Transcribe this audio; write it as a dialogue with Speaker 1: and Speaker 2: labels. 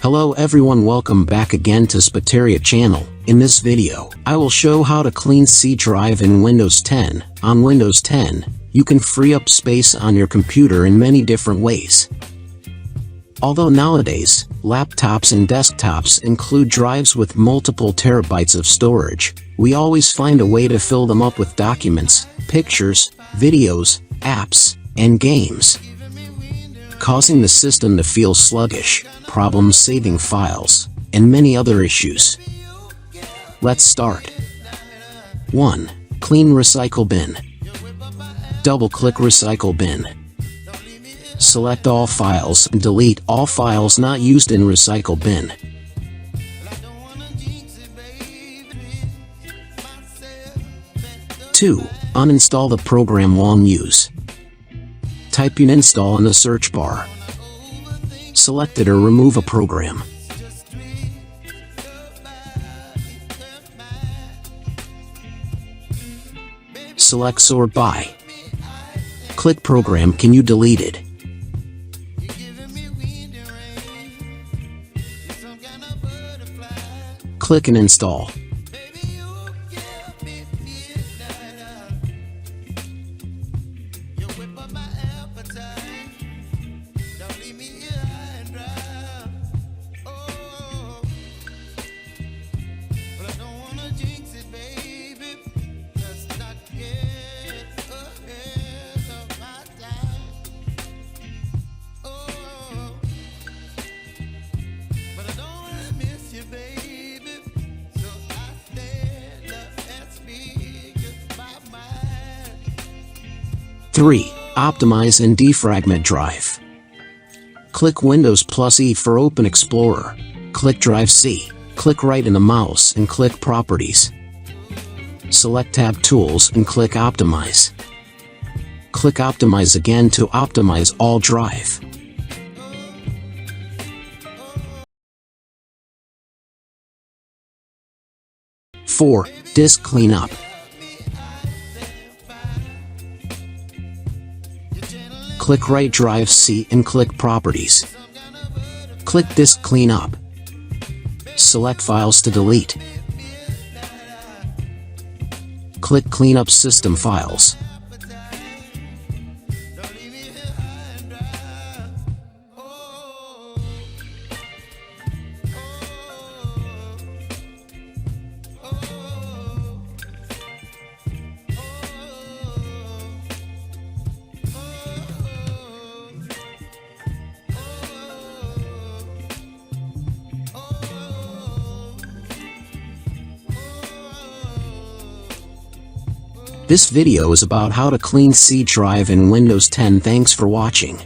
Speaker 1: Hello everyone, welcome back again to Spateria channel. In this video, I will show how to clean C drive in Windows 10. On Windows 10, you can free up space on your computer in many different ways. Although nowadays, laptops and desktops include drives with multiple terabytes of storage, we always find a way to fill them up with documents, pictures, videos, apps, and games, causing the system to feel sluggish, problems saving files, and many other issues. Let's start. 1. Clean Recycle Bin. Double-click Recycle Bin. Select all files and delete all files not used in Recycle Bin. 2. Uninstall the program while in use. Type uninstall in the search bar. Select it or remove a program. Select sort by. Click program, can you delete it? Click and install. Three. Optimize and defragment drive. Click Windows plus E for Open Explorer. Click Drive C. Click right in the mouse and click Properties. Select Tab Tools and click Optimize. Click Optimize again to optimize all drive. Four. Disk Cleanup. Click right Drive C and click Properties. Click Disk Cleanup. Select Files to delete. Click Clean up System Files. This video is about how to clean C drive in Windows 10. Thanks for watching.